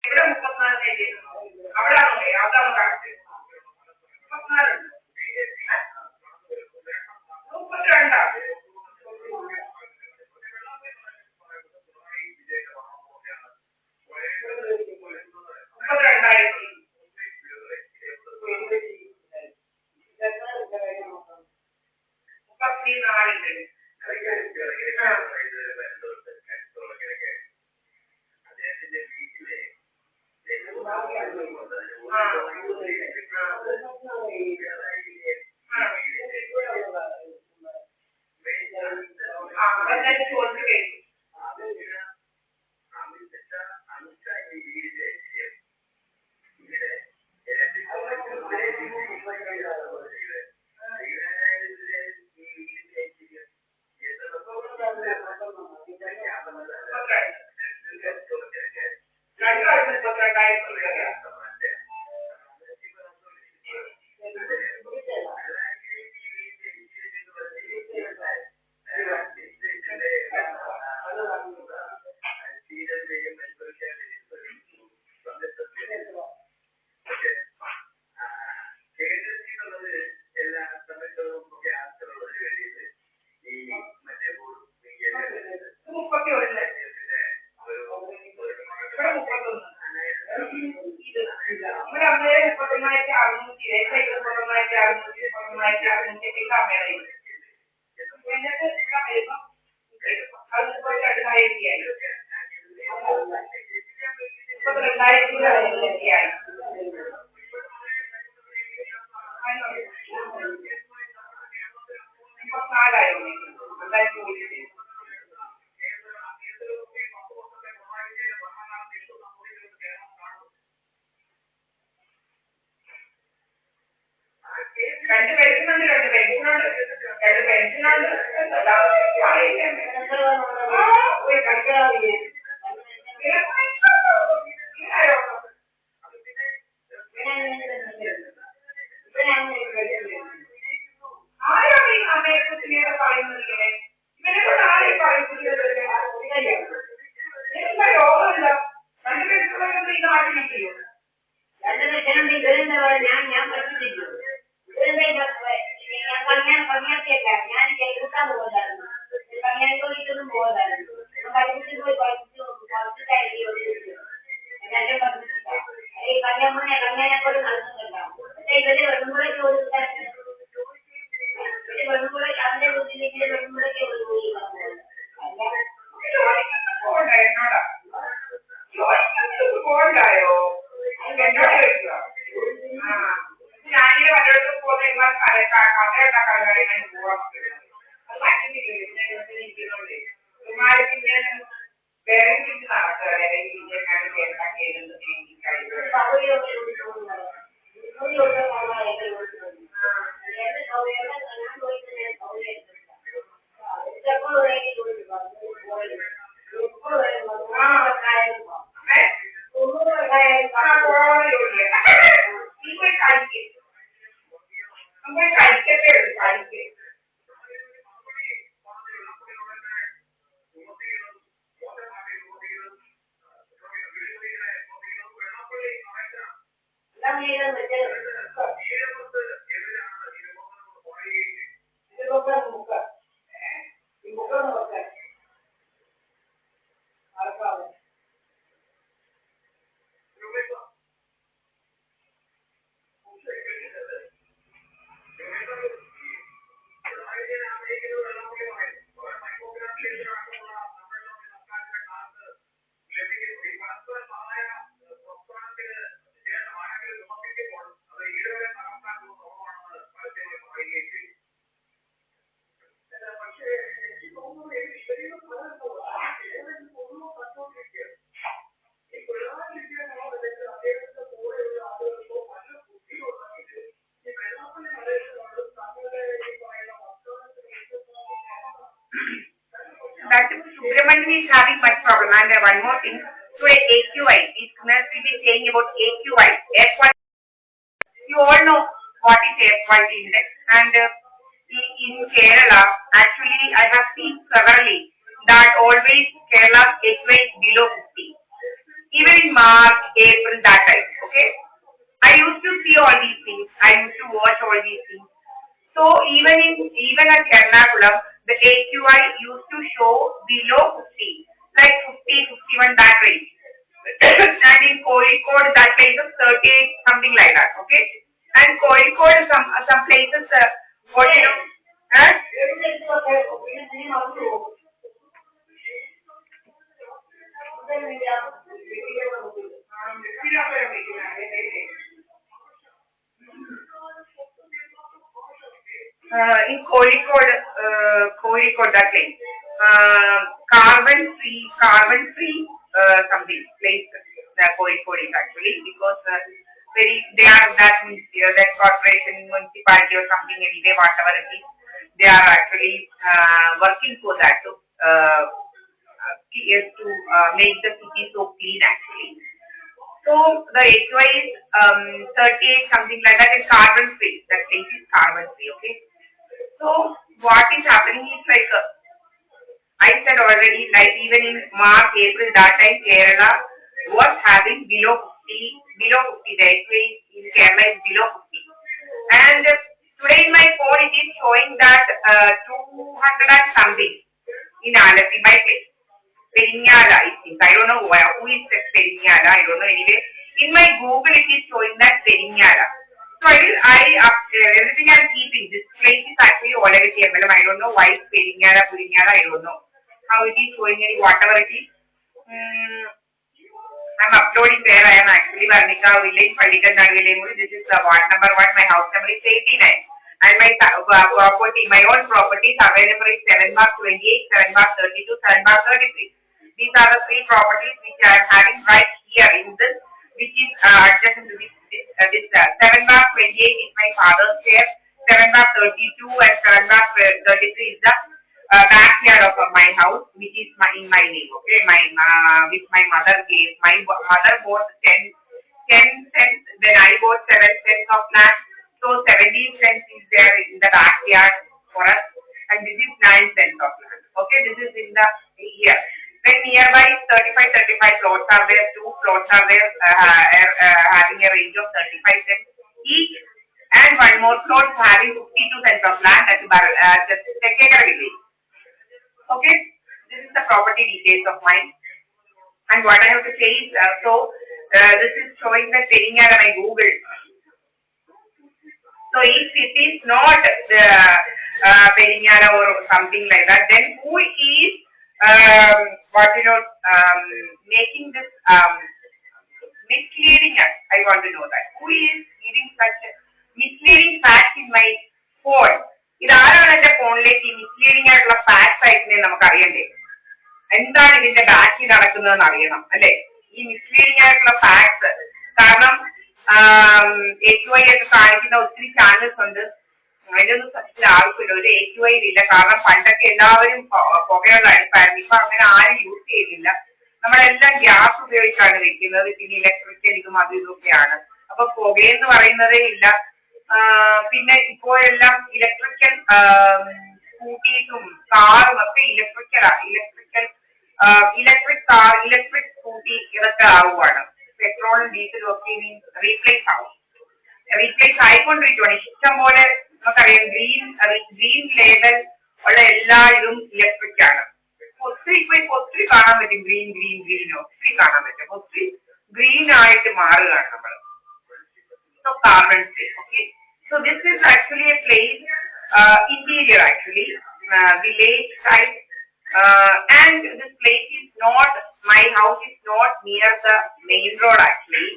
ഇവിടെ 34 അവിടെയാണോ അതാണ് correct 34 32 that Subramanian is having much problem. And one more thing, so AQI, this nurse will be saying about AQI, air quality. You all know what is air quality index, and in Kerala, actually I have seen severally that always Kerala's AQI is below 50. Even in March, April, that time. Okay. I used to see all these things. I used to watch all these things. So even at Ernakulam, the AQI used to show below 50, like 50, 51 that range. And in Kozhikode, that range is 38, something like that. Okay. And Kozhikode, some places, what you know, huh? In Kozhikode, that place, carbon free, something place. Kozhikode is actually because they are that that corporation, municipality or something anyway, whatever it is, they are actually working for that to make the city so clean actually. So the AQI is 38 something like that, and carbon free. That place is carbon free. Okay. So what is happening is like I said already, like even in March, April, that time Kerala was having below 50. The AQI in Kerala is below 50. And today in my phone it is showing that 200 and something in Alapi, my place. Perinyala, I think. I don't know who is Perinyala. I don't know anyway. In my Google, it is showing that Perinyala. So everything I'm keeping. This place is actually already MLM. I don't know why it's Perinyala, I don't know. How it is showing any whatever it is. I'm uploading there. I am actually Varnika village, Padikan Nagalemuri. This is ward number 1. My house number is 89. And my property, my own property, survey number is 7/28, 7/32, 7/33. These are the 3 properties which I am having right here in this, which is adjacent to this 7/28 is my father's share, 7/32 and 7/33 is the backyard of my house, which is in my name. Okay, which my mother gave. My mother bought 10 cents, then I bought 7 cents of land. So 17 cents is there in the backyard for us, and this is 9 cents of land. Okay, this is in the here. Then nearby 35 plots are there. 2 plots are there having a range of 35 cents each, and 1 more plot having 52 cents of land at the Tekekara village. Okay, this is the property details of mine. And what I have to say is, this is showing the Perinyala my Google. So if it is not the Perinyala or something like that, then who is making this misleading us? I want to know that. Who is giving such misleading facts in my phone? ഇതാരാണ് എന്റെ ഫോണിലേക്ക് ഈ misleading ആയിട്ടുള്ള facts അയക്കുന്നത് നമുക്ക് അറിയണ്ടേ? എന്താണ് ഇതിന്റെ ബാക്കി നടക്കുന്നതെന്ന് അറിയണം അല്ലെ? ഈ മിസ്ലീഡിംഗ് ആയിട്ടുള്ള ഫാക്ട്സ് കാരണം AQI ഒക്കെ കാണിക്കുന്ന ഒത്തിരി ചാനൽസ് ഉണ്ട്. അതിനൊന്നും സത്യത്തിൽ ആവശ്യമില്ല. ഒരു AQI ഇല്ല. കാരണം പണ്ടൊക്കെ എല്ലാവരും പുകയുള്ള അടുപ്പായിരുന്നു. ഇപ്പൊ അങ്ങനെ ആരും യൂസ് ചെയ്യുന്നില്ല. നമ്മളെല്ലാം ഗ്യാസ് ഉപയോഗിച്ചാണ് വെക്കുന്നത്. പിന്നെ ഇലക്ട്രിക്കൽ ഇതും അതും ഇതൊക്കെയാണ്. അപ്പൊ പുകയെന്ന് പറയുന്നതേ ഇല്ല. പിന്നെ ഇപ്പോഴെല്ലാം ഇലക്ട്രിക്കൽ സ്കൂട്ടീസും കാറും ഒക്കെ ഇലക്ട്രിക് കാർ, ഇലക്ട്രിക് സ്കൂട്ടി ഇതൊക്കെ ആവുകയാണ്. പെട്രോളും ഡീസലും ഒക്കെ ഇനി റീപ്ലേസ് ആയിക്കൊണ്ടിരിക്കുകയാണ്. ഇഷ്ടം പോലെ നമുക്കറിയാം ഗ്രീൻ ലേബൽ ഉള്ള എല്ലാ ഇതും ഇലക്ട്രിക് ആണ്. ഒത്തിരി കാണാൻ പറ്റും. ഗ്രീനോ ഒത്തിരി കാണാൻ പറ്റും. ഒത്തിരി ഗ്രീൻ ആയിട്ട് മാറുകയാണ് നമ്മൾ. So carbon free. Okay. So this is actually a place, interior actually, village side, and this place is not, my house is not near the main road actually.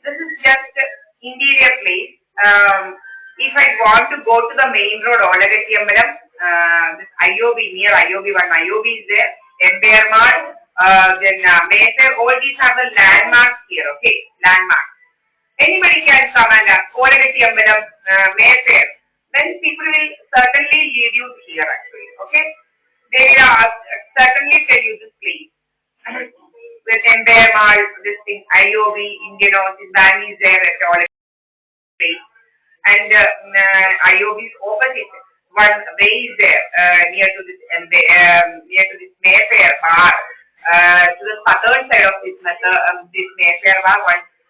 This is just interior place. If I want to go to the main road, Olagatyambalam, this IOB, near IOB 1, IOB is there, Empire Mart, then Mayfair, all these are the landmarks here, okay, landmarks. Anybody can come and Olagatyambalam, Mayfair, then people will certainly lead you here actually, okay. They will certainly tell you this place. With Empire Mart, this thing, IOB, Indian Ocean Bank is there at Olagatyambalam place. And IOB is opposite. One way is there near to this Mayfair bar. to the southern side of this Mayfair one.